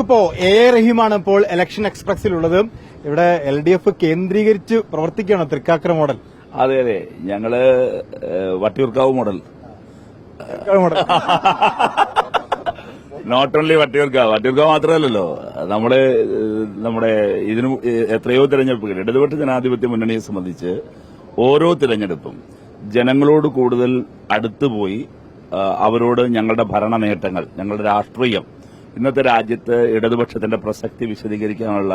നമുക്കിപ്പോ എ റഹീമാണ് ഇപ്പോൾ ഇലക്ഷൻ എക്സ്പ്രസിലുള്ളത്. ഇവിടെ LDF കേന്ദ്രീകരിച്ച് പ്രവർത്തിക്കുകയാണ് തൃക്കാക്കര മോഡൽ. അതെ അതെ, ഞങ്ങള് Vattiyoorkavu model. Not only Vattiyoorkavu മാത്രമല്ലല്ലോ, നമ്മുടെ ഇതിന് എത്രയോ തെരഞ്ഞെടുപ്പുകൾ ഇടതുപക്ഷ ജനാധിപത്യ മുന്നണിയെ സംബന്ധിച്ച് ഓരോ തിരഞ്ഞെടുപ്പും ജനങ്ങളോട് കൂടുതൽ അടുത്തുപോയി അവരോട് ഞങ്ങളുടെ ഭരണ നേട്ടങ്ങൾ, ഞങ്ങളുടെ രാഷ്ട്രീയം, ഇന്നത്തെ രാജ്യത്ത് ഇടതുപക്ഷത്തിന്റെ പ്രസക്തി വിശദീകരിക്കാനുള്ള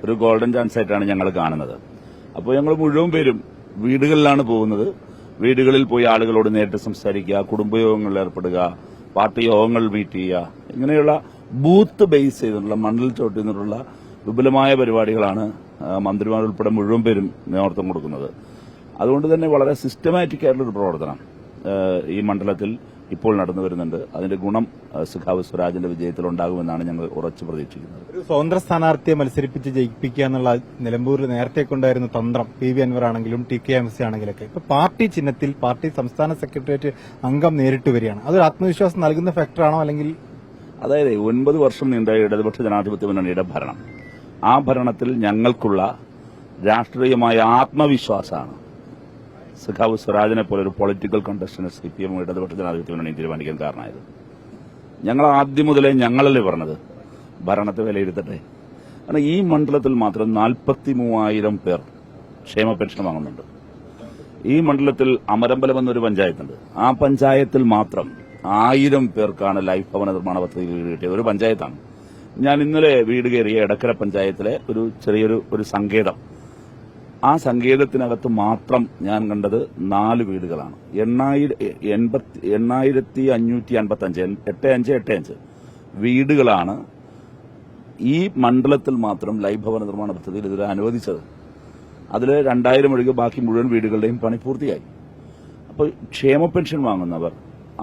ഒരു ഗോൾഡൻ ചാൻസ് ആയിട്ടാണ് ഞങ്ങൾ കാണുന്നത്. അപ്പോൾ ഞങ്ങൾ മുഴുവൻ പേരും വീടുകളിലാണ് പോകുന്നത്. വീടുകളിൽ പോയി ആളുകളോട് നേരിട്ട് സംസാരിക്കുക, കുടുംബയോഗങ്ങളിൽ ഏർപ്പെടുക, പാർട്ടി യോഗങ്ങൾ മീറ്റ് ചെയ്യുക, ഇങ്ങനെയുള്ള ബൂത്ത് ബേസ് ചെയ്തിട്ടുള്ള മണ്ഡലം ചോട്ടുന്നുള്ള വിപുലമായ പരിപാടികളാണ് മന്ത്രിമാരുൾപ്പെടെ മുഴുവൻ പേരും നേതൃത്വം കൊടുക്കുന്നത്. അതുകൊണ്ട് തന്നെ വളരെ സിസ്റ്റമാറ്റിക് ആയിട്ടുള്ളൊരു പ്രവർത്തനം ഈ മണ്ഡലത്തിൽ ഇപ്പോൾ നടന്നു വരുന്നുണ്ട്. അതിന്റെ ഗുണം സഖാവ് സ്വരാജിന്റെ വിജയത്തിൽ ഉണ്ടാകുമെന്നാണ് ഞങ്ങൾ ഉറച്ചു പ്രതീക്ഷിക്കുന്നത്. ഒരു സ്വതന്ത്ര സ്ഥാനാർത്ഥിയെ മത്സരിപ്പിച്ച് ജയിപ്പിക്കുക എന്നുള്ള നിലമ്പൂരിൽ നേരത്തെ കൊണ്ടായിരുന്ന തന്ത്രം PV അൻവർ ആണെങ്കിലും TKMC ആണെങ്കിലൊക്കെ ഇപ്പൊ പാർട്ടി ചിഹ്നത്തിൽ പാർട്ടി സംസ്ഥാന സെക്രട്ടേറിയറ്റ് അംഗം നേരിട്ട് വരികയാണ്. അതൊരു ആത്മവിശ്വാസം നൽകുന്ന ഫാക്ടറാണോ? അല്ലെങ്കിൽ അതായത് 9 വർഷം നീണ്ട ഇടതുപക്ഷ ജനാധിപത്യ മുന്നണിയുടെ ഭരണം, ആ ഭരണത്തിൽ ഞങ്ങൾക്കുള്ള രാഷ്ട്രീയമായ ആത്മവിശ്വാസമാണ് സഖാവ് സ്വരാജിനെ പോലെ ഒരു പൊളിറ്റിക്കൽ കണ്ടസ്റ്റന്റ് CPM ഇടതുപക്ഷ ജനാധിപത്യ മുന്നണി തീരുമാനിക്കാൻ കാരണമായത്. ഞങ്ങൾ ആദ്യം മുതലേ ഞങ്ങളല്ലേ പറഞ്ഞത് ഭരണത്തെ വിലയിരുത്തട്ടെ. കാരണം ഈ മണ്ഡലത്തിൽ മാത്രം 43,000 പേർ ക്ഷേമ പെൻഷൻ വാങ്ങുന്നുണ്ട്. ഈ മണ്ഡലത്തിൽ അമരമ്പലം എന്നൊരു പഞ്ചായത്തുണ്ട്. ആ പഞ്ചായത്തിൽ മാത്രം 1000 പേർക്കാണ് ലൈഫ് ഭവന നിർമ്മാണ പദ്ധതി വീട് കിട്ടിയത്. ഒരു പഞ്ചായത്താണ്. ഞാൻ ഇന്നലെ വീട് കയറിയ എടക്കര പഞ്ചായത്തിലെ ഒരു ചെറിയൊരു സങ്കേതം. ആ സങ്കേതത്തിനകത്ത് മാത്രം ഞാൻ കണ്ടത് 4 വീടുകളാണ്. 8555 വീടുകളാണ് ഈ മണ്ഡലത്തിൽ മാത്രം ലൈഫ് ഭവന നിർമ്മാണ പദ്ധതിയിൽ ഇതുവരെ അനുവദിച്ചത്. അതിൽ 2000 ഒഴികെ ബാക്കി മുഴുവൻ വീടുകളുടെയും പണി പൂർത്തിയായി. അപ്പോൾ ക്ഷേമ പെൻഷൻ വാങ്ങുന്നവർ,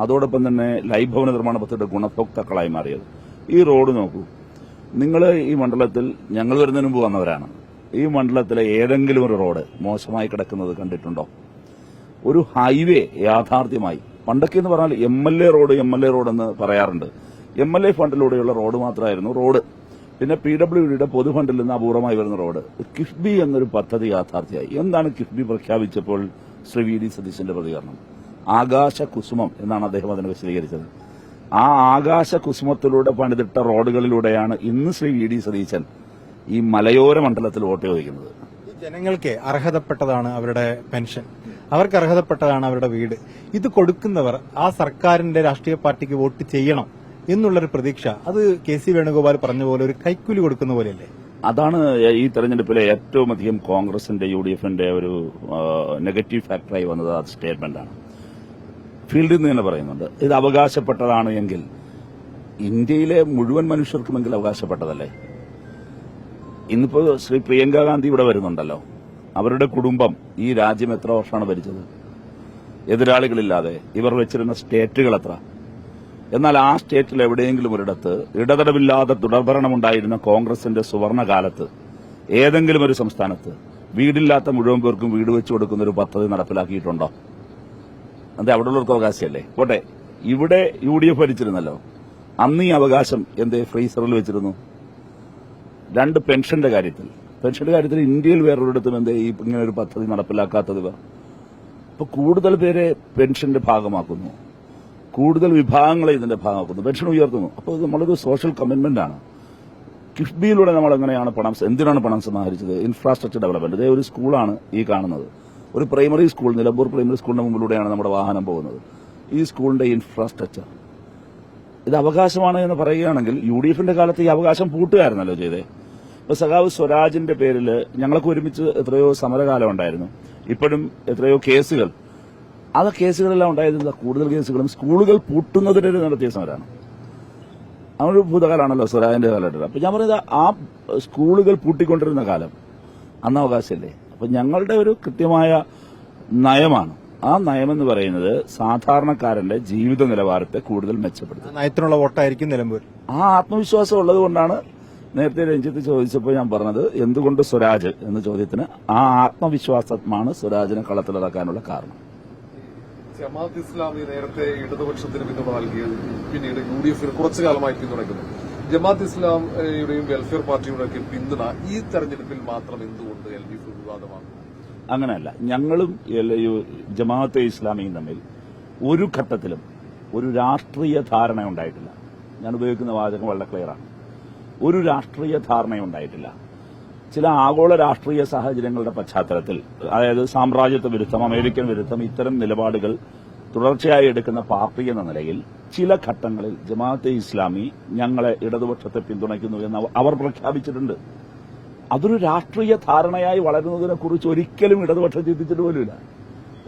അതോടൊപ്പം തന്നെ ലൈഫ് ഭവന നിർമ്മാണ പദ്ധതിയുടെ ഗുണഭോക്താക്കളായി മാറിയത്. ഈ റോഡ് നോക്കൂ. നിങ്ങൾ ഈ മണ്ഡലത്തിൽ ഞങ്ങൾ വരുന്നതിന് മുമ്പ് വന്നവരാണ്. ഈ മണ്ഡലത്തിലെ ഏതെങ്കിലും ഒരു റോഡ് മോശമായി കിടക്കുന്നത് കണ്ടിട്ടുണ്ടോ? ഒരു ഹൈവേ യാഥാർത്ഥ്യമായി പണ്ടൊക്കെ എന്ന് പറഞ്ഞാൽ MLA റോഡ് എന്ന് പറയാറുണ്ട്. MLA ഫണ്ടിലൂടെയുള്ള റോഡ് മാത്രമായിരുന്നു റോഡ്. പിന്നെ PWDയുടെ പൊതുഫണ്ടിൽ നിന്ന് അപൂർവമായി വരുന്ന റോഡ്. കിഫ്ബി എന്നൊരു പദ്ധതി യാഥാർത്ഥ്യമായി. എന്താണ് കിഫ്ബി പ്രഖ്യാപിച്ചപ്പോൾ ശ്രീ VD സതീശന്റെ പ്രതികരണം? ആകാശ കുസുമം എന്നാണ് അദ്ദേഹം അതിനെ വിശദീകരിച്ചത്. ആ ആകാശ കുസുമത്തിലൂടെ പണിതിട്ട റോഡുകളിലൂടെയാണ് ഇന്ന് ശ്രീ VD സതീശൻ ഈ മലയോര മണ്ഡലത്തിൽ വോട്ട് ചോദിക്കുന്നത്. ജനങ്ങൾക്ക് അർഹതപ്പെട്ടതാണ് അവരുടെ പെൻഷൻ, അവർക്ക് അർഹതപ്പെട്ടതാണ് അവരുടെ വീട്. ഇത് കൊടുക്കുന്നവർ ആ സർക്കാരിന്റെ രാഷ്ട്രീയ പാർട്ടിക്ക് വോട്ട് ചെയ്യണം എന്നുള്ളൊരു പ്രതീക്ഷ, അത് KC വേണുഗോപാൽ പറഞ്ഞ പോലെ ഒരു കൈക്കൂലി കൊടുക്കുന്ന പോലെയല്ലേ? അതാണ് ഈ തെരഞ്ഞെടുപ്പിലെ ഏറ്റവും അധികം കോൺഗ്രസിന്റെ UDFന്റെ ഒരു നെഗറ്റീവ് ഫാക്ടറായി വന്നത്. ആ സ്റ്റേറ്റ്മെന്റാണ്. ഫീൽഡിൽ നിന്ന് തന്നെ പറയുന്നുണ്ട് ഇത് അവകാശപ്പെട്ടതാണ് എങ്കിൽ ഇന്ത്യയിലെ മുഴുവൻ മനുഷ്യർക്കുമെങ്കിൽ അവകാശപ്പെട്ടതല്ലേ? ഇന്നിപ്പോ ശ്രീ പ്രിയങ്ക ഗാന്ധി ഇവിടെ വരുന്നുണ്ടല്ലോ. അവരുടെ കുടുംബം ഈ രാജ്യം എത്ര വർഷമാണ് ഭരിച്ചത്? എതിരാളികളില്ലാതെ. ഇവർ വെച്ചിരുന്ന സ്റ്റേറ്റുകൾ എത്ര? എന്നാൽ ആ സ്റ്റേറ്റിൽ എവിടെയെങ്കിലും ഒരിടത്ത് ഇടതടവില്ലാതെ തുടർഭരണമുണ്ടായിരുന്ന കോൺഗ്രസിന്റെ സുവർണകാലത്ത് ഏതെങ്കിലും ഒരു സംസ്ഥാനത്ത് വീടില്ലാത്ത മുഴുവൻ പേർക്കും വീട് വെച്ചു കൊടുക്കുന്ന ഒരു പദ്ധതി നടപ്പിലാക്കിയിട്ടുണ്ടോ? അത് അവിടെയുള്ളവർക്ക് അവകാശമല്ലേ? പോട്ടെ, ഇവിടെ UDF ഭരിച്ചിരുന്നല്ലോ. അന്ന് ഈ അവകാശം എന്തേ ഫ്രീസറിൽ വെച്ചിരുന്നു? 2 പെൻഷന്റെ കാര്യത്തിൽ ഇന്ത്യയിൽ വേറൊരിടത്തും എന്തേ ഈ ഇങ്ങനെ ഒരു പദ്ധതി നടപ്പിലാക്കാത്തത്? ഇപ്പൊ കൂടുതൽ പേരെ പെൻഷന്റെ ഭാഗമാക്കുന്നു, കൂടുതൽ വിഭാഗങ്ങളെ ഇതിന്റെ ഭാഗമാക്കുന്നു, പെൻഷൻ ഉയർത്തുന്നു. അപ്പോൾ ഇത് നമ്മളൊരു സോഷ്യൽ കമ്മിറ്റ്മെന്റ് ആണ്. കിഫ്ബിയിലൂടെ നമ്മൾ എങ്ങനെയാണ് എന്തിനാണ് പണം സമാഹരിച്ചത്? Infrastructure development. ഇതേ ഒരു സ്കൂളാണ് ഈ കാണുന്നത്, ഒരു പ്രൈമറി സ്കൂൾ, നിലമ്പൂർ പ്രൈമറി സ്കൂളിന്റെ മുമ്പിലൂടെയാണ് നമ്മുടെ വാഹനം പോകുന്നത്. ഈ സ്കൂളിന്റെ ഇൻഫ്രാസ്ട്രക്ചർ ഇത് അവകാശമാണ് എന്ന് പറയുകയാണെങ്കിൽ UDFന്റെ കാലത്ത് ഈ അവകാശം പൂട്ടുകയായിരുന്നല്ലോ ചെയ്തേ. ഇപ്പൊ സഖാവ് സ്വരാജിന്റെ പേരിൽ ഞങ്ങൾക്ക് ഒരുമിച്ച് എത്രയോ സമരകാലം ഉണ്ടായിരുന്നു. ഇപ്പോഴും എത്രയോ കേസുകൾ. ആ കേസുകളെല്ലാം ഉണ്ടായിരുന്നില്ല. കൂടുതൽ കേസുകളും സ്കൂളുകൾ പൂട്ടുന്നതിനെതിരെ നടത്തിയ സമരമാണ്. അതൊരു ഭൂതകാലമാണല്ലോ സ്വരാജിന്റെ കാലഘട്ടം. അപ്പൊ ഞാൻ പറയുന്നത് ആ സ്കൂളുകൾ പൂട്ടിക്കൊണ്ടിരുന്ന കാലം അന്ന് അവകാശമല്ലേ? അപ്പൊ ഞങ്ങളുടെ ഒരു കൃത്യമായ നയമാണ്. ആ നയമെന്ന് പറയുന്നത് സാധാരണക്കാരന്റെ ജീവിത നിലവാരത്തെ കൂടുതൽ മെച്ചപ്പെടുത്തും. നയത്തിനുള്ള വോട്ടായിരിക്കും നിലമ്പൂർ. ആ ആത്മവിശ്വാസം ഉള്ളത് കൊണ്ടാണ് നേരത്തെ രഞ്ജിത്ത് ചോദിച്ചപ്പോൾ ഞാൻ പറഞ്ഞത് എന്തുകൊണ്ട് സ്വരാജ് എന്ന ചോദ്യത്തിന് ആ ആത്മവിശ്വാസമാണ് സ്വരാജിനെ കളത്തിലിറക്കാനുള്ള കാരണം. ജമാഅത്ത് ഇസ്ലാമി നേരത്തെ ഇടതുപക്ഷത്തിന് പിന്തുണ നൽകിയത് പിന്നീട് UDF കുറച്ചു കാലമായി പിന്തുണയ്ക്കുന്നു. ജമാഅത്ത് ഇസ്ലാമിയുടെയും വെൽഫെയർ പാർട്ടിയുടെയും ഒക്കെ പിന്തുണ ഈ തെരഞ്ഞെടുപ്പിൽ മാത്രം എന്തുകൊണ്ട് LDF വിവാദമാകും? അങ്ങനെയല്ല, ഞങ്ങളും ജമാഅത്തെ ഇസ്ലാമിയും തമ്മിൽ ഒരു ഘട്ടത്തിലും ഒരു രാഷ്ട്രീയ ധാരണ ഉണ്ടായിട്ടില്ല. ഞാൻ ഉപയോഗിക്കുന്ന വാചകം വളരെ ക്ലിയറാണ്. ഒരു രാഷ്ട്രീയ ധാരണയുണ്ടായിട്ടില്ല. ചില ആഗോള രാഷ്ട്രീയ സാഹചര്യങ്ങളുടെ പശ്ചാത്തലത്തിൽ, അതായത് സാമ്രാജ്യത്വ വിരുദ്ധം, അമേരിക്കൻ വിരുദ്ധം, ഇത്തരം നിലപാടുകൾ തുടർച്ചയായി എടുക്കുന്ന പാർട്ടി എന്ന നിലയിൽ ചില ഘട്ടങ്ങളിൽ ജമാഅത്തെ ഇസ്ലാമി ഞങ്ങളെ ഇടതുപക്ഷത്തെ പിന്തുണയ്ക്കുന്നു എന്ന് അവർ പ്രഖ്യാപിച്ചിട്ടുണ്ട്. അതൊരു രാഷ്ട്രീയ ധാരണയായി വളരുന്നതിനെ കുറിച്ച് ഒരിക്കലും ഇടതുപക്ഷം ചിന്തിച്ചിട്ട് പോലുമില്ല.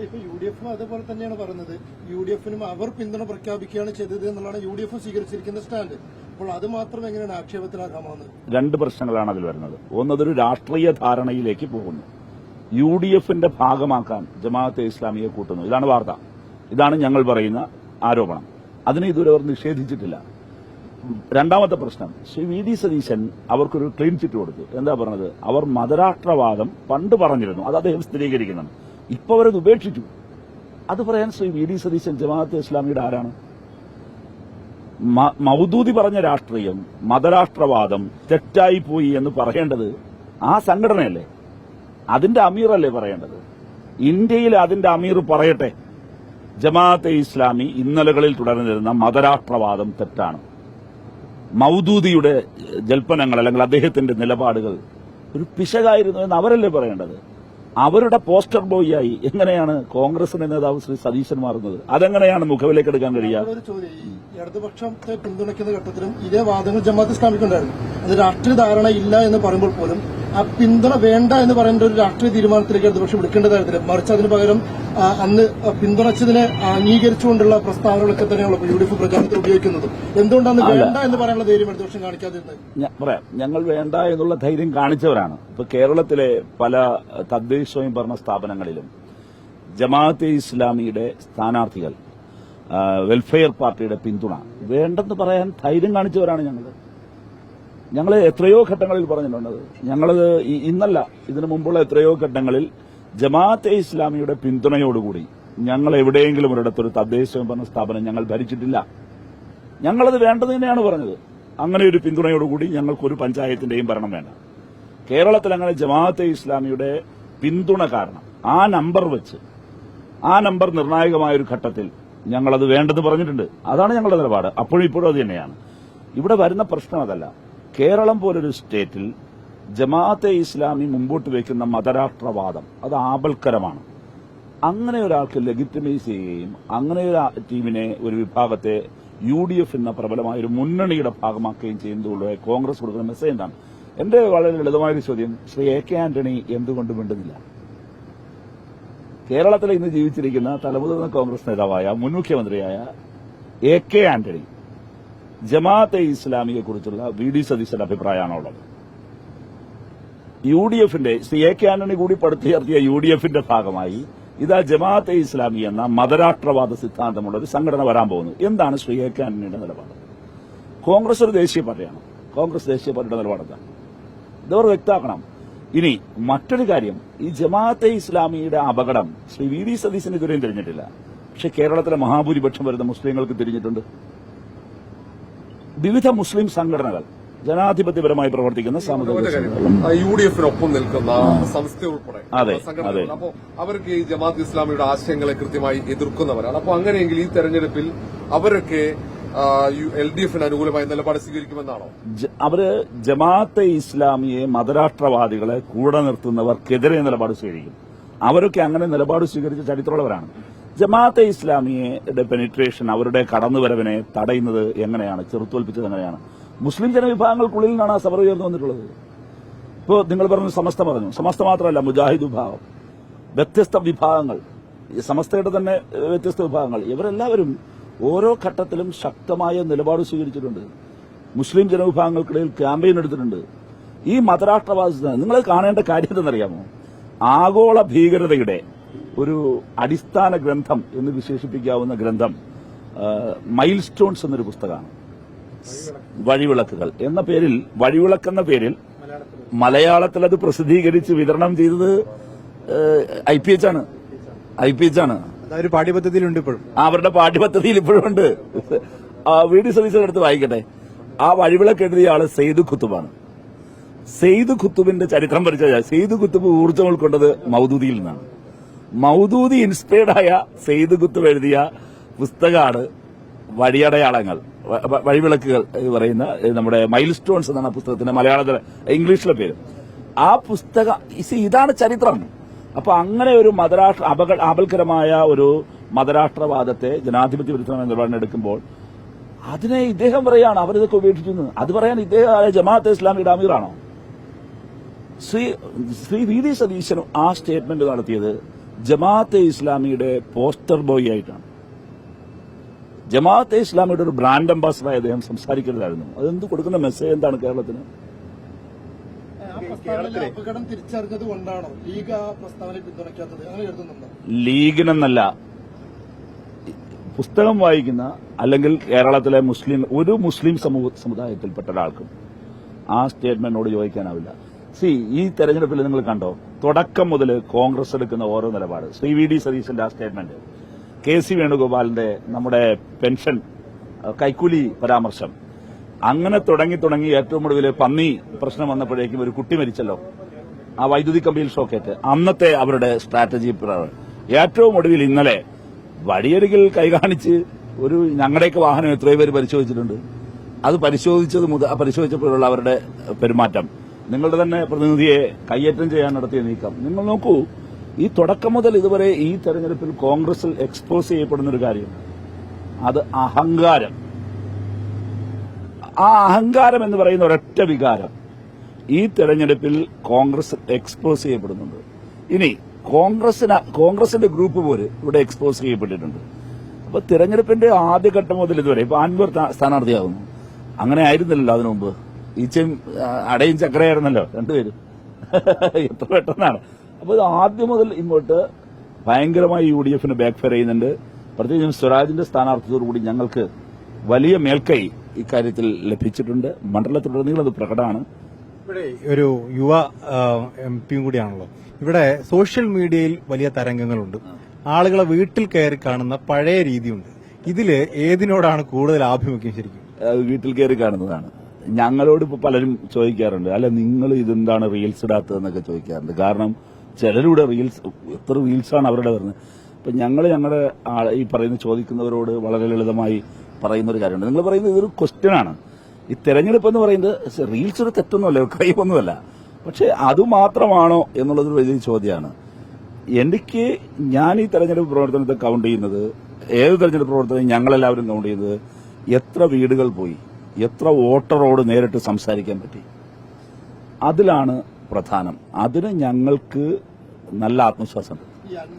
ഇപ്പൊ UDF അതേപോലെ തന്നെയാണ് പറയുന്നത്. UDF-നും അവർ പിന്തുണ പ്രഖ്യാപിക്കുകയാണ് ചെയ്തത് എന്നുള്ളതാണ് UDF സ്വീകരിച്ചിരിക്കുന്ന സ്റ്റാൻഡ്. അപ്പോൾ അത് മാത്രം എങ്ങനെയാണ് ആക്ഷേപത്തിലാകാമെന്ന്? രണ്ട് പ്രശ്നങ്ങളാണ് അതിൽ വരുന്നത്. ഒന്നതൊരു രാഷ്ട്രീയ ധാരണയിലേക്ക് പോകുന്നു. UDF-ന്റെ ഭാഗമാക്കാൻ ജമാഅത്തെ ഇസ്ലാമിയെ കൂട്ടുന്നു. ഇതാണ് വാർത്ത. ഇതാണ് ഞങ്ങൾ പറയുന്ന ആരോപണം. അതിനെ ഇതുവരെ അവർ നിഷേധിച്ചിട്ടില്ല. രണ്ടാമത്തെ പ്രശ്നം, ശ്രീ VD സതീശൻ അവർക്കൊരു ക്ലീൻ ചിറ്റ് കൊടുത്തു. എന്താ പറഞ്ഞത്? അവർ മതരാഷ്ട്രവാദം പണ്ട് പറഞ്ഞിരുന്നു, അത് അദ്ദേഹം സ്ഥിരീകരിക്കുന്നുണ്ട്. ഇപ്പൊ അവരത് ഉപേക്ഷിച്ചു. അത് പറയാൻ ശ്രീ VD സതീശൻ ജമാഅത്തെ ഇസ്ലാമിയുടെ ആരാണ്? മൗദൂദി പറഞ്ഞ രാഷ്ട്രീയം, മതരാഷ്ട്രവാദം തെറ്റായി പോയി എന്ന് പറയേണ്ടത് ആ സംഘടനയല്ലേ? അതിന്റെ അമീറല്ലേ പറയേണ്ടത്? ഇന്ത്യയിൽ അതിന്റെ അമീർ പറയട്ടെ, ജമാഅത്തെ ഇസ്ലാമി ഇന്നലകളിൽ തുടർന്നിരുന്ന മതരാഷ്ട്രവാദം തെറ്റാണ്. മൗദൂദിയുടെ ജൽപ്പനങ്ങൾ അല്ലെങ്കിൽ അദ്ദേഹത്തിന്റെ നിലപാടുകൾ ഒരു പിശകായിരുന്നു എന്ന് അവരല്ലേ പറയേണ്ടത്? അവരുടെ പോസ്റ്റർ ബോയിയായി എങ്ങനെയാണ് കോൺഗ്രസിന്റെ നേതാവ് ശ്രീ സതീശൻ മാറുന്നത്? അതെങ്ങനെയാണ് മുഖവിലേക്ക് എടുക്കാൻ കഴിയുക? ഒരു ചോദ്യം, ഈ ഇടതുപക്ഷത്തെ പിന്തുണയ്ക്കുന്ന ഘട്ടത്തിലും ഇതേ വാദങ്ങൾ ജമാഅത്ത് ഇസ്ലാമിക്കുണ്ടായിരുന്നു. അത് രാഷ്ട്രീയ ധാരണ ഇല്ല എന്ന് പറയുമ്പോൾ പോലും ആ പിന്തുണ വേണ്ട എന്ന് പറയുന്ന ഒരു രാഷ്ട്രീയ തീരുമാനത്തിലേക്ക് ഇടതുപക്ഷം എടുക്കേണ്ടതായിരുന്നില്ല. മറിച്ച് അതിന് പകരം അന്ന് പിന്തുണച്ചതിനെ അംഗീകരിച്ചുകൊണ്ടുള്ള പ്രസ്താവനകളൊക്കെ തന്നെയാണ് UDF പ്രചാരണത്തിൽ ഉപയോഗിക്കുന്നത്. എന്തുകൊണ്ടാണ് വേണ്ട എന്ന് പറയാനുള്ള ധൈര്യം ഇടതുപക്ഷം കാണിക്കാതിരുന്നത്? പറയാം, ഞങ്ങൾ വേണ്ട എന്നുള്ള ധൈര്യം കാണിച്ചവരാണ്. ഇപ്പൊ കേരളത്തിലെ പല തദ്ദേശ സ്വയംഭരണ സ്ഥാപനങ്ങളിലും ജമാഅത്തെ ഇസ്ലാമിയുടെ സ്ഥാനാർത്ഥികൾ വെൽഫെയർ പാർട്ടിയുടെ പിന്തുണ വേണ്ടെന്ന് പറയാൻ ധൈര്യം കാണിച്ചവരാണ് ഞങ്ങൾ എത്രയോ ഘട്ടങ്ങളിൽ പറഞ്ഞിട്ടുള്ളത്. ഞങ്ങളത് ഇന്നല്ല, ഇതിനു മുമ്പുള്ള എത്രയോ ഘട്ടങ്ങളിൽ ജമാഅത്തെ ഇസ്ലാമിയുടെ പിന്തുണയോടുകൂടി ഞങ്ങൾ എവിടെയെങ്കിലും ഒരിടത്തൊരു തദ്ദേശ സ്വയംഭരണ സ്ഥാപനം ഞങ്ങൾ ഭരിച്ചിട്ടില്ല. ഞങ്ങളത് വേണ്ടത് തന്നെയാണ് പറഞ്ഞത്. അങ്ങനെ ഒരു പിന്തുണയോടുകൂടി ഞങ്ങൾക്കൊരു പഞ്ചായത്തിന്റെയും ഭരണം വേണ്ട. കേരളത്തിൽ അങ്ങനെ ജമാഅത്തെ ഇസ്ലാമിയുടെ പിന്തുണ കാരണം ആ നമ്പർ വെച്ച്, ആ നമ്പർ നിർണായകമായൊരു ഘട്ടത്തിൽ ഞങ്ങളത് വേണ്ടെന്ന് പറഞ്ഞിട്ടുണ്ട്. അതാണ് ഞങ്ങളുടെ നിലപാട്. അപ്പോഴും ഇപ്പോഴും അത് തന്നെയാണ്. ഇവിടെ വരുന്ന പ്രശ്നം അതല്ല. കേരളം പോലൊരു സ്റ്റേറ്റിൽ ജമാഅത്തെ ഇസ്ലാമി മുമ്പോട്ട് വയ്ക്കുന്ന മതരാഷ്ട്രവാദം അത് ആപൽക്കരമാണ്. അങ്ങനെ ഒരാൾക്ക് ലെഗിറ്റിമൈസ് ചെയ്യുകയും അങ്ങനെ ഒരു ടീമിനെ, ഒരു വിഭാഗത്തെ UDF എന്ന പ്രബലമായ ഒരു മുന്നണിയുടെ ഭാഗമാക്കുകയും ചെയ്യുന്നതുകൊണ്ട് കോൺഗ്രസ് കൊടുക്കുന്ന മെസ്സേജ് എന്താണ്? എന്റെ വളരെ ലളിതമായൊരു ചോദ്യം, ശ്രീ AK ആന്റണി എന്തുകൊണ്ട് മിണ്ടുന്നില്ല? കേരളത്തിൽ ഇന്ന് ജീവിച്ചിരിക്കുന്ന തലമുതിർന്ന കോൺഗ്രസ് നേതാവായ മുൻ മുഖ്യമന്ത്രിയായ AK ആന്റണി ജമാഅത്തെ ഇസ്ലാമിയെ കുറിച്ചുള്ള VD സതീശന്റെ അഭിപ്രായമാണുള്ളത്. UDFന്റെ ശ്രീ AK ആന്റണി കൂടി പടുത്തുയർത്തിയ UDFന്റെ ഭാഗമായി ഇതാ ജമാഅത്തെ ഇസ്ലാമി എന്ന മതരാഷ്ട്രവാദ സിദ്ധാന്തമുള്ള ഒരു സംഘടന വരാൻ പോകുന്നു. എന്താണ് ശ്രീ AK ആന്റണിയുടെ നിലപാട്? കോൺഗ്രസ് ഒരു ദേശീയ പാർട്ടിയാണ്. കോൺഗ്രസ് ദേശീയ പാർട്ടിയുടെ നിലപാടെന്താണ്? ഇതവർ വ്യക്തമാക്കണം. ഇനി മറ്റൊരു കാര്യം, ഈ ജമാഅത്തെ ഇസ്ലാമിയുടെ അപകടം ശ്രീ VD സതീശന് ഇതുവരെയും തിരിഞ്ഞിട്ടില്ല. പക്ഷെ കേരളത്തിലെ മഹാഭൂരിപക്ഷം വരുന്ന മുസ്ലിങ്ങൾക്ക് തിരിഞ്ഞിട്ടുണ്ട്. വിവിധ മുസ്ലിം സംഘടനകൾ, ജനാധിപത്യപരമായി പ്രവർത്തിക്കുന്ന സാമുദായിക UDF-നൊപ്പം നിൽക്കുന്ന സംസ്ഥ ഉൾപ്പെടെ സംഘടനകൾ, അപ്പോൾ അവർക്ക് ഈ ജമാഅത്ത് ഇസ്ലാമിയുടെ ആശയങ്ങളെ കൃത്യമായി എതിർക്കുന്നവരാണ്. അപ്പോൾ അങ്ങനെയെങ്കിൽ ഈ തെരഞ്ഞെടുപ്പിൽ അവരൊക്കെ LDF-ന് അനുകൂലമായ നിലപാട് സ്വീകരിക്കുമെന്നാണോ? അവര് ജമാഅത്തെ ഇസ്ലാമിയെ, മതരാഷ്ട്രവാദികളെ കൂടെ നിർത്തുന്നവർക്കെതിരെ നിലപാട് സ്വീകരിക്കും. അവരൊക്കെ അങ്ങനെ നിലപാട് സ്വീകരിച്ച ചരിത്രമുള്ളവരാണ്. ജമാഅത്തെ ഇസ്ലാമിയുടെ പെനിട്രേഷൻ, അവരുടെ കടന്നുവരവിനെ തടയുന്നത് എങ്ങനെയാണ്, ചെറുത്തോൽപ്പിച്ചത് എങ്ങനെയാണ്? മുസ്ലിം ജനവിഭാഗങ്ങൾക്കുള്ളിൽ നിന്നാണ് ആ സമരം ഉയർന്നു വന്നിട്ടുള്ളത്. ഇപ്പോൾ നിങ്ങൾ പറഞ്ഞു, സമസ്ത പറഞ്ഞു. സമസ്ത മാത്രമല്ല, മുജാഹിദ് വിഭാഗം, വ്യത്യസ്ത വിഭാഗങ്ങൾ, സമസ്തയുടെ തന്നെ വ്യത്യസ്ത വിഭാഗങ്ങൾ, ഇവരെല്ലാവരും ഓരോ ഘട്ടത്തിലും ശക്തമായ നിലപാട് സ്വീകരിച്ചിട്ടുണ്ട്. മുസ്ലിം ജനവിഭാഗങ്ങൾക്കിടയിൽ ക്യാമ്പയിൻ എടുത്തിട്ടുണ്ട്. ഈ മതരാഷ്ട്രവാദ നിങ്ങൾ കാണേണ്ട കാര്യം എന്തെന്നറിയാമോ? ആഗോള ഭീകരതയുടെ ഒരു അടിസ്ഥാന ഗ്രന്ഥം എന്ന് വിശേഷിപ്പിക്കാവുന്ന ഗ്രന്ഥം മൈൽ സ്റ്റോൺസ് എന്നൊരു പുസ്തകമാണ്. വഴിവിളക്കുകൾ എന്ന പേരിൽ, വഴിവിളക്ക് എന്ന പേരിൽ മലയാളത്തിൽ അത് പ്രസിദ്ധീകരിച്ച് വിതരണം ചെയ്തത് IPH ആണ്. അതൊരു പാഠ്യപദ്ധതിയിലുണ്ട് ഇപ്പോഴും. അവരുടെ പാഠ്യപദ്ധതിയിൽ ഇപ്പോഴും ഉണ്ട്. VD സതീശൻ എടുത്ത് വായിക്കട്ടെ. ആ വഴിവിളക്ക് എഴുതിയ ആള് സെയ്ദ് ഖുത്തുബാണ്. സെയ്ദ് ഖുത്തുബിന്റെ ചരിത്രം പഠിച്ചാൽ സെയ്ദ് ഖുത്തുബ് ഊർജ്ജം ഉൾക്കൊണ്ടത് മൗദൂദിയിൽ നിന്നാണ്. മൗദൂദി ഇൻസ്പയർഡായ സെയ്ദ് ഖുത്തുബ് എഴുതിയ പുസ്തകമാണ് വഴിയടയാളങ്ങൾ, വഴിവിളക്കുകൾ എന്ന് പറയുന്ന നമ്മുടെ മൈൽ സ്റ്റോൺസ് എന്നാണ് പുസ്തകത്തിന്റെ മലയാളത്തിലെ ഇംഗ്ലീഷിലെ പേര്. ആ പുസ്തകം ഇതാണ് ചരിത്രം. അപ്പൊ അങ്ങനെ ഒരു മതരാഷ്ട്ര ആപൽക്കരമായ ഒരു മതരാഷ്ട്രവാദത്തെ ജനാധിപത്യ വിരുദ്ധമായ നിലപാടെടുക്കുമ്പോൾ അതിനെ ഇദ്ദേഹം പറയാണ് അവരിതൊക്കെ ഉപേക്ഷിച്ചു. അത് പറയാൻ ഇദ്ദേഹം ജമാഅത്തെ ഇസ്ലാമിയുടെ അമീറാണോ? ശ്രീ വി ഡി സതീശനും ആ സ്റ്റേറ്റ്മെന്റ് നടത്തിയത് ജമാഅത്തെ ഇസ്ലാമിയുടെ പോസ്റ്റർ ബോയ് ആയിട്ടാണ്. ജമാഅത്തെ ഇസ്ലാമിയുടെ ഒരു ബ്രാൻഡ് അംബാസഡറായി അദ്ദേഹം സംസാരിക്കരുതായിരുന്നു. അതെന്ത് കൊടുക്കുന്ന മെസ്സേജ് എന്താണ് കേരളത്തിന്? അപകടം തിരിച്ചറിഞ്ഞത് കൊണ്ടാണോ ലീഗ് ആ പ്രസ്താവനയെ പിന്തുണയ്ക്കാത്തത്? അങ്ങനെ കരുതുന്നുണ്ടോ? ലീഗിനെന്നല്ല, പുസ്തകം വായിക്കുന്ന അല്ലെങ്കിൽ കേരളത്തിലെ ഒരു മുസ്ലിം സമുദായത്തിൽപ്പെട്ട ഒരാൾക്കും ആ സ്റ്റേറ്റ്മെന്റിനോട് യോജിക്കാനാവില്ല. ഈ തെരഞ്ഞെടുപ്പിൽ നിങ്ങൾ കണ്ടോ, തുടക്കം മുതൽ കോൺഗ്രസ് എടുക്കുന്ന ഓരോ നിലപാട്, ശ്രീ വി ഡി സതീശന്റെ ആ സ്റ്റേറ്റ്മെന്റ്, കെ സി വേണുഗോപാലിന്റെ നമ്മുടെ പെൻഷൻ കൈക്കൂലി പരാമർശം, അങ്ങനെ തുടങ്ങി ഏറ്റവും ഒടുവിൽ പന്നി പ്രശ്നം വന്നപ്പോഴേക്കും ഒരു കുട്ടി മരിച്ചല്ലോ, ആ വൈദ്യുതി കമ്പിയിൽ ഷോക്കേറ്റ്, അന്നത്തെ അവരുടെ സ്ട്രാറ്റജി ഏറ്റവും ഒടുവിൽ ഇന്നലെ വഴിയരികിൽ കൈകാണിച്ച് ഞങ്ങളുടെയൊക്കെ വാഹനം എത്രയോ പേര് പരിശോധിച്ചിട്ടുണ്ട്. അത് പരിശോധിച്ചപ്പോഴുള്ള അവരുടെ പെരുമാറ്റം, നിങ്ങളുടെ തന്നെ പ്രതിനിധിയെ കയ്യേറ്റം ചെയ്യാൻ നടത്തിയ നീക്കം നിങ്ങൾ നോക്കൂ. ഈ തുടക്കം മുതൽ ഇതുവരെ ഈ തെരഞ്ഞെടുപ്പിൽ കോൺഗ്രസിൽ എക്സ്പോസ് ചെയ്യപ്പെടുന്ന ഒരു കാര്യം, അത് അഹങ്കാരം. ആ അഹങ്കാരം എന്ന് പറയുന്ന ഒരൊറ്റ വികാരം ഈ തെരഞ്ഞെടുപ്പിൽ കോൺഗ്രസ് എക്സ്പോസ് ചെയ്യപ്പെടുന്നുണ്ട്. ഇനി കോൺഗ്രസിന്റെ ഗ്രൂപ്പ് പോര് ഇവിടെ എക്സ്പോസ് ചെയ്യപ്പെട്ടിട്ടുണ്ട്. അപ്പൊ തെരഞ്ഞെടുപ്പിന്റെ ആദ്യഘട്ടം മുതൽ ഇതുവരെ ഇപ്പൊ അൻവർ സ്ഥാനാർത്ഥിയാകുന്നു, അങ്ങനെ ആയിരുന്നില്ലല്ലോ അതിനു മുമ്പ്. ഈച്ചയും അടയും ചക്രയായിരുന്നല്ലോ രണ്ടുപേരും. എത്ര പെട്ടെന്നാണ്. അപ്പൊ ഇത് ആദ്യം മുതൽ ഇങ്ങോട്ട് ഭയങ്കരമായി UDF ബാക്ക് ഫയർ ചെയ്യുന്നുണ്ട്. പ്രത്യേകിച്ചും സ്വരാജിന്റെ സ്ഥാനാർത്ഥിയോടുകൂടി ഞങ്ങൾക്ക് വലിയ മേൽക്കൈ ഇക്കാര്യത്തിൽ ലഭിച്ചിട്ടുണ്ട്. മണ്ഡലത്തിലുടനീളം അത് പ്രകടമാണ്. ഇവിടെ ഒരു യുവ MP കൂടിയാണല്ലോ. ഇവിടെ സോഷ്യൽ മീഡിയയിൽ വലിയ തരംഗങ്ങളുണ്ട്. ആളുകളെ വീട്ടിൽ കയറി കാണുന്ന പഴയ രീതിയുണ്ട്. ഇതില് ഏതിനോടാണ് കൂടുതൽ ആഭിമുഖ്യം? ശരിക്കും വീട്ടിൽ കയറി കാണുന്നതാണ്. ഞങ്ങളോട് ഇപ്പൊ പലരും ചോദിക്കാറുണ്ട്, അല്ല നിങ്ങൾ ഇതെന്താണ് റീൽസ് ഇടാത്തതെന്നൊക്കെ ചോദിക്കാറുണ്ട്. കാരണം ചിലരുടെ എത്ര റീൽസാണ് അവരുടെ വരുന്നത്. ഇപ്പൊ ഞങ്ങളുടെ ഈ ചോദിക്കുന്നവരോട് വളരെ ലളിതമായി പറയുന്ന ഒരു കാര്യമുണ്ട്. നിങ്ങൾ പറയുന്നത് ഇതൊരു ക്വസ്റ്റ്യനാണ്. ഈ തെരഞ്ഞെടുപ്പ് എന്ന് പറയുന്നത് റീൽസ് ഒരു തെറ്റൊന്നുമല്ല, ക്രൈമൊന്നുമല്ല. പക്ഷെ അതുമാത്രമാണോ എന്നുള്ളതൊരു വലിയ ചോദ്യമാണ്. ഞാൻ ഈ തെരഞ്ഞെടുപ്പ് പ്രവർത്തനത്തെ കൗണ്ട് ചെയ്യുന്നത്, ഏത് തെരഞ്ഞെടുപ്പ് പ്രവർത്തനം ഞങ്ങളെല്ലാവരും കൗണ്ട് ചെയ്യുന്നത്, എത്ര വീടുകൾ പോയി, എത്ര വോട്ടറോട് നേരിട്ട് സംസാരിക്കാൻ പറ്റി, അതിലാണ് പ്രധാനം. അതിന് ഞങ്ങൾക്ക് നല്ല ആത്മവിശ്വാസമുണ്ട്.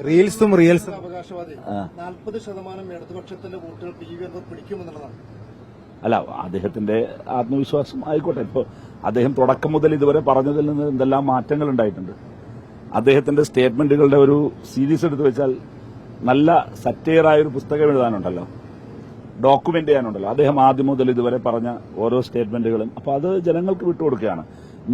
റീൽസും അവകാശവാദി 40% ഇടതുപക്ഷത്തിന്റെ വോട്ടുകൾ PV അൻവർ പിടിക്കുമെന്നുള്ളതാണ്. അല്ല, അദ്ദേഹത്തിന്റെ ആത്മവിശ്വാസം ആയിക്കോട്ടെ. ഇപ്പോൾ അദ്ദേഹം തുടക്കം മുതൽ ഇതുവരെ പറഞ്ഞതിൽ നിന്ന് എന്തെല്ലാം മാറ്റങ്ങൾ ഉണ്ടായിട്ടുണ്ട്. അദ്ദേഹത്തിന്റെ സ്റ്റേറ്റ്മെന്റുകളുടെ ഒരു സീരീസ് എടുത്തു വെച്ചാൽ നല്ല സറ്റയറായ ഒരു പുസ്തകം എഴുതാനുണ്ടല്ലോ, ഡോക്യുമെന്റ് ചെയ്യാനുണ്ടല്ലോ. അദ്ദേഹം ആദ്യം മുതൽ ഇതുവരെ പറഞ്ഞ ഓരോ സ്റ്റേറ്റ്മെന്റുകളും. അപ്പൊ അത് ജനങ്ങൾക്ക് വിട്ടുകൊടുക്കുകയാണ്.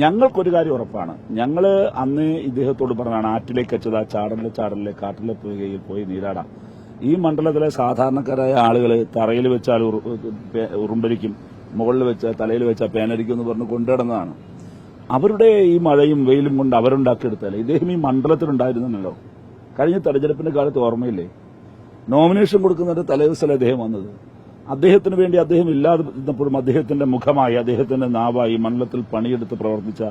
ഞങ്ങൾക്കൊരു കാര്യം ഉറപ്പാണ്. ഞങ്ങള് അന്ന് ഇദ്ദേഹത്തോട് പറഞ്ഞാണ്, ആറ്റിലേക്ക് വെച്ചതാ ചാടലിലെ കാട്ടിലെ പുകയിൽ പോയി നീരാടാം. ഈ മണ്ഡലത്തിലെ സാധാരണക്കാരായ ആളുകൾ തറയിൽ വെച്ചാൽ ഉറുമ്പരിക്കും, മുകളിൽ വെച്ചാൽ തലയിൽ വെച്ചാൽ പേനരിക്കും എന്ന് പറഞ്ഞ് കൊണ്ടുനടന്നതാണ്. അവരുടെ ഈ മഴയും വെയിലും കൊണ്ട് അവരുണ്ടാക്കിയെടുത്തല്ലേ. ഇദ്ദേഹം ഈ മണ്ഡലത്തിലുണ്ടായിരുന്നല്ലോ. കഴിഞ്ഞ തെരഞ്ഞെടുപ്പിന്റെ കാലത്ത് ഓർമ്മയില്ലേ, നോമിനേഷൻ കൊടുക്കുന്നതിന്റെ തലേദിവസമല്ലേ അദ്ദേഹം വന്നത്. അദ്ദേഹത്തിന് വേണ്ടി അദ്ദേഹം ഇല്ലാതിരുന്നപ്പോഴും അദ്ദേഹത്തിന്റെ മുഖമായി, അദ്ദേഹത്തിന്റെ നാവായി മണ്ഡലത്തിൽ പണിയെടുത്ത് പ്രവർത്തിച്ച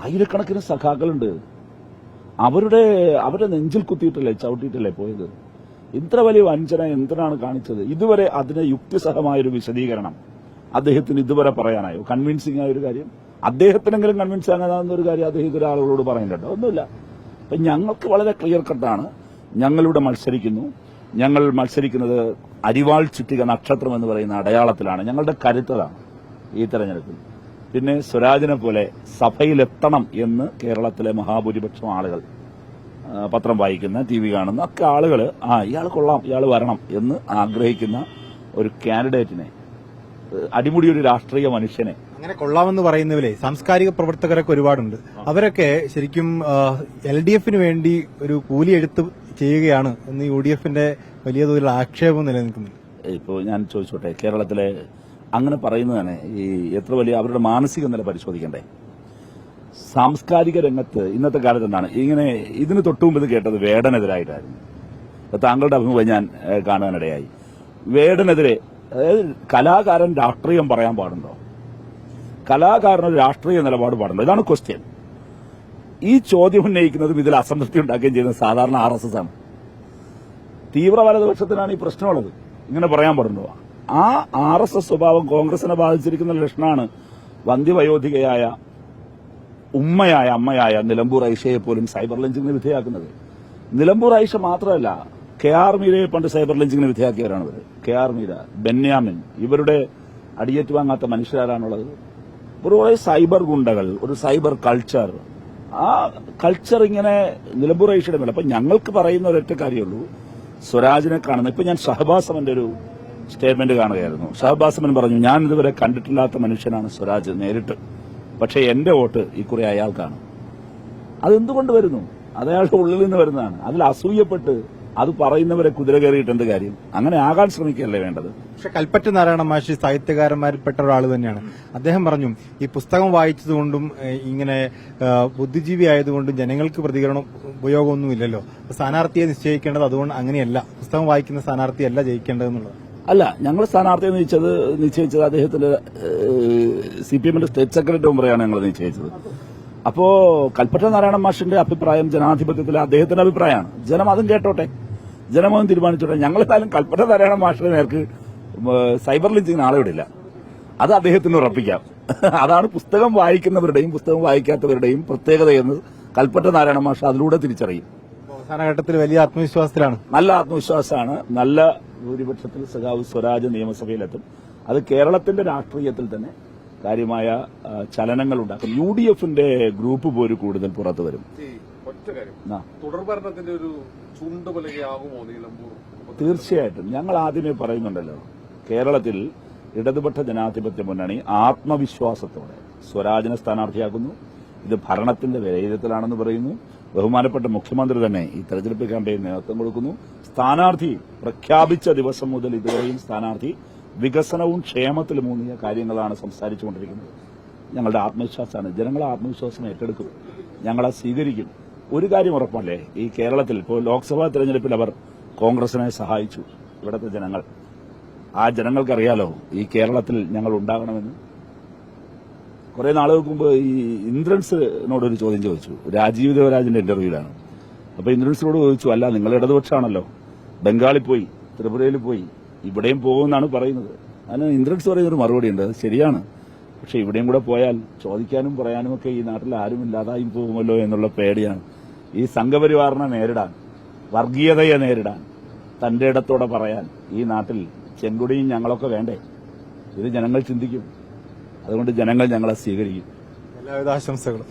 ആയിരക്കണക്കിന് സഖാക്കളുണ്ട്. അവരുടെ നെഞ്ചിൽ കുത്തിയിട്ടല്ലേ, ചവിട്ടിയിട്ടല്ലേ പോയത്. ഇത്ര വലിയ വഞ്ചന എന്തിനാണ് കാണിച്ചത്? ഇതുവരെ അതിന് യുക്തിസഹമായൊരു വിശദീകരണം അദ്ദേഹത്തിന് ഇതുവരെ പറയാനായോ? കൺവിൻസിംഗ് ആയ ഒരു കാര്യം, അദ്ദേഹത്തിനെങ്കിലും കൺവിൻസ് ആകാവുന്ന ഒരു കാര്യം അദ്ദേഹം ഇതൊരു ആളുകളോട് പറയേണ്ടത് ഒന്നുമില്ല. അപ്പൊ ഞങ്ങൾക്ക് വളരെ ക്ലിയർ കട്ടാണ്. ഞങ്ങളിവിടെ മത്സരിക്കുന്നു. ഞങ്ങൾ മത്സരിക്കുന്നത് അരിവാൾ ചുറ്റിക നക്ഷത്രം എന്ന് പറയുന്ന അടയാളത്തിലാണ്. ഞങ്ങളുടെ കരുത്തതാണ് ഈ തെരഞ്ഞെടുപ്പിൽ. പിന്നെ സ്വരാജിനെ പോലെ സഭയിലെത്തണം എന്ന് കേരളത്തിലെ മഹാഭൂരിപക്ഷം ആളുകൾ, പത്രം വായിക്കുന്ന, TV കാണുന്ന ഒക്കെ ആളുകൾ, ഇയാൾ കൊള്ളാം, ഇയാൾ വരണം എന്ന് ആഗ്രഹിക്കുന്ന ഒരു കാൻഡിഡേറ്റിനെ, അടിമുടിയൊരു രാഷ്ട്രീയ മനുഷ്യനെ. അങ്ങനെ കൊള്ളാമെന്ന് പറയുന്നവരെ സാംസ്കാരിക പ്രവർത്തകരൊക്കെ ഒരുപാടുണ്ട്. അവരൊക്കെ ശരിക്കും LDF വേണ്ടി ഒരു കൂലിയെടുത്ത് ചെയ്യുകയാണ് എന്ന് UDF വലിയ തോതിലുള്ള ആക്ഷേപം നിലനിൽക്കുന്നു. ഇപ്പോൾ ഞാൻ ചോദിച്ചോട്ടെ, കേരളത്തിലെ അങ്ങനെ പറയുന്നത് തന്നെ ഈ എത്ര വലിയ അവരുടെ മാനസിക നില പരിശോധിക്കണ്ടേ. സാംസ്കാരിക രംഗത്ത് ഇന്നത്തെ കാലത്ത് എന്താണ് ഇങ്ങനെ ഇതിന് തൊട്ടുമുമ്പ് ഇത് കേട്ടത് വേടനെതിരായിട്ടായിരുന്നു. താങ്കളുടെ അഭിമുഖം ഞാൻ കാണാനിടയായി. വേടനെതിരെ, അതായത് കലാകാരൻ രാഷ്ട്രീയം പറയാൻ പാടുണ്ടോ? കലാകാരനൊരു രാഷ്ട്രീയ നിലപാട് പാടുണ്ടോ? ഇതാണ് ക്വസ്റ്റ്യൻ. ഈ ചോദ്യം ഉന്നയിക്കുന്നതും ഇതിൽ അസംതൃപ്തി ഉണ്ടാക്കുകയും ചെയ്യുന്നത് സാധാരണ RSS ആണ്. തീവ്ര വലതുപക്ഷത്തിനാണ് ഈ പ്രശ്നമുള്ളത്. ഇങ്ങനെ പറയാൻ പാടുണ്ടോ? ആ RSS സ്വഭാവം കോൺഗ്രസിനെ ബാധിച്ചിരിക്കുന്ന ലക്ഷണമാണ് വന്ധ്യവയോധികയായ അമ്മയായ നിലമ്പൂർ ഐഷയെ പോലും സൈബർ ലിഞ്ചിങ്ങിന് വിധേയാക്കുന്നത്. നിലമ്പൂർ ഐഷ മാത്രമല്ല, KR മീരയെ പണ്ട് സൈബർ ലിഞ്ചിങ്ങിന് വിധേയാക്കിയവരാണ് ഇവർ. KR മീര, ബെന്യാമിൻ, ഇവരുടെ അടിയേറ്റ് വാങ്ങാത്ത മനുഷ്യരാണുള്ളത്. ഒരു സൈബർ ഗുണ്ടകൾ, ഒരു സൈബർ കൾച്ചർ. ആ കൾച്ചർ ഇങ്ങനെ നിലമ്പൂർ ഐഷയുടെ മേലെ. അപ്പൊ ഞങ്ങൾക്ക് പറയുന്ന ഒരൊറ്റ കാര്യമുള്ളൂ, സ്വരാജിനെ കാണുന്ന. ഇപ്പൊ ഞാൻ ഷഹബാസമന്റെ ഒരു സ്റ്റേറ്റ്മെന്റ് കാണുകയായിരുന്നു. ഷഹബാസമൻ പറഞ്ഞു, ഞാൻ ഇതുവരെ കണ്ടിട്ടില്ലാത്ത മനുഷ്യനാണ് സ്വരാജ് നേരിട്ട്, പക്ഷേ എന്റെ വോട്ട് ഇക്കുറി അയാൾക്കാണ്. അതെന്തുകൊണ്ട് വരുന്നു? അത് അയാളുടെ ഉള്ളിൽ നിന്ന് വരുന്നതാണ്. അതിൽ അസൂയപ്പെട്ട് അത് പറയുന്നവരെ കുതിര കയറിയിട്ട് എന്ത് കാര്യം? അങ്ങനെ ആകാൻ ശ്രമിക്കുകയല്ലേ വേണ്ടത്. പക്ഷെ കൽപ്പറ്റ നാരായണ മാഷി സാഹിത്യകാരന്മാരിൽപ്പെട്ട ഒരാൾ തന്നെയാണ്. അദ്ദേഹം പറഞ്ഞു, ഈ പുസ്തകം വായിച്ചതുകൊണ്ടും ഇങ്ങനെ ബുദ്ധിജീവി ആയതുകൊണ്ടും ജനങ്ങൾക്ക് പ്രതികരണം ഉപയോഗമൊന്നുമില്ലല്ലോ. സ്ഥാനാർത്ഥിയെ നിശ്ചയിക്കേണ്ടത് അതുകൊണ്ട് അങ്ങനെയല്ല, പുസ്തകം വായിക്കുന്ന സ്ഥാനാർത്ഥിയല്ല ജയിക്കേണ്ടതെന്നുള്ളത്. അല്ല, ഞങ്ങൾ സ്ഥാനാർത്ഥിയെ നിശ്ചയിച്ചത് അദ്ദേഹത്തിന്റെ CPMന്റെ സ്റ്റേറ്റ് സെക്രട്ടറി മുമ്പെയാണ് ഞങ്ങൾ നിശ്ചയിച്ചത്. അപ്പോ കൽപ്പറ്റ നാരായണ മാഷിന്റെ അഭിപ്രായം ജനാധിപത്യത്തിലെ അദ്ദേഹത്തിന്റെ അഭിപ്രായമാണ്. ജനം അതും കേട്ടോട്ടെ, ജനമതും തീരുമാനിച്ചോട്ടെ. ഞങ്ങളെന്തായാലും കൽപ്പറ്റ നാരായണ മാഷിന്റെ നേർക്ക് സൈബർ ലിഞ്ചിങ്ങിന് ആളെ വിടില്ല. അത് അദ്ദേഹത്തിന് ഉറപ്പിക്കാം. അതാണ് പുസ്തകം വായിക്കുന്നവരുടെയും പുസ്തകം വായിക്കാത്തവരുടെയും പ്രത്യേകതയെന്ന് കൽപ്പറ്റ നാരായണ മാഷ് അതിലൂടെ തിരിച്ചറിയും. അവസാന ഘട്ടത്തിൽ വലിയ ആത്മവിശ്വാസത്തിലാണ്. നല്ല ആത്മവിശ്വാസമാണ്. നല്ല ഭൂരിപക്ഷത്തിൽ സഖാവ് സ്വരാജ് നിയമസഭയിലെത്തും. അത് കേരളത്തിന്റെ രാഷ്ട്രീയത്തിൽ തന്നെ കാര്യമായ ചലനങ്ങൾ ഉണ്ടാക്കും. UDFന്റെ ഗ്രൂപ്പ് പോലും കൂടുതൽ പുറത്തു വരും. ഒറ്റ കാര്യം, തുടർഭരണത്തിന്റെ ഒരു ചുണ്ടുപലകയാകുമോ നിലമ്പൂർ? തീർച്ചയായിട്ടും. ഞങ്ങൾ ആദ്യമേ പറയുന്നുണ്ടല്ലോ, കേരളത്തിൽ ഇടതുപക്ഷ ജനാധിപത്യ മുന്നണി ആത്മവിശ്വാസത്തോടെ സ്വരാജിനെ സ്ഥാനാർത്ഥിയാക്കുന്നു. ഇത് ഭരണത്തിന്റെ വിലയിരുത്തലാണെന്ന് പറയുന്നു. ബഹുമാനപ്പെട്ട മുഖ്യമന്ത്രി തന്നെ ഈ തെരഞ്ഞെടുപ്പ് ക്യാമ്പയിന് നേതൃത്വം കൊടുക്കുന്നു. സ്ഥാനാർത്ഥി പ്രഖ്യാപിച്ച ദിവസം മുതൽ ഇതുവരെയും സ്ഥാനാർത്ഥി വികസനവും ക്ഷേമത്തിലും ഊന്നിയ കാര്യങ്ങളാണ് സംസാരിച്ചുകൊണ്ടിരിക്കുന്നത്. ഞങ്ങളുടെ ആത്മവിശ്വാസമാണ്. ജനങ്ങളെ ആത്മവിശ്വാസം ഏറ്റെടുക്കും, ഞങ്ങളെ സ്വീകരിക്കും. ഒരു കാര്യം ഉറപ്പല്ലേ, ഈ കേരളത്തിൽ ഇപ്പോൾ ലോക്സഭാ തെരഞ്ഞെടുപ്പിൽ അവർ കോൺഗ്രസിനെ സഹായിച്ചു. ഇവിടുത്തെ ജനങ്ങൾ, ആ ജനങ്ങൾക്കറിയാലോ ഈ കേരളത്തിൽ ഞങ്ങൾ ഉണ്ടാകണമെന്ന്. കുറെ നാളുകൾക്ക് മുമ്പ് ഈ ഇന്ദ്രൻസിനോടൊരു ചോദ്യം ചോദിച്ചു, രാജീവ് ദേവരാജിന്റെ ഇന്റർവ്യൂവിലാണ്. അപ്പൊ ഇന്ദ്രൻസിനോട് ചോദിച്ചു, അല്ല നിങ്ങൾ ഇടതുപക്ഷമാണല്ലോ, ബംഗാളിൽ പോയി, ത്രിപുരയിൽ പോയി, ഇവിടെയും പോകുമെന്നാണ് പറയുന്നത്. അതിന് ഇന്ദ്രൻസ് പറയുന്നൊരു മറുപടിയുണ്ട്, അത് ശരിയാണ്, പക്ഷെ ഇവിടെയും കൂടെ പോയാൽ ചോദിക്കാനും പറയാനും ഒക്കെ ഈ നാട്ടിൽ ആരും ഇല്ലാതായി പോകുമല്ലോ എന്നുള്ള പേടിയാണ്. ഈ സംഘപരിവാറിനെ നേരിടാൻ, വർഗീയതയെ നേരിടാൻ, തന്റെ ഇടത്തോടെ പറയാൻ ഈ നാട്ടിൽ ചെങ്കുടിയും ഞങ്ങളൊക്കെ വേണ്ടേ? ഇത് ജനങ്ങൾ ചിന്തിക്കും. അതുകൊണ്ട് ജനങ്ങൾ ഞങ്ങളെ സ്വീകരിക്കും. എല്ലാവിധ ആശംസകളും.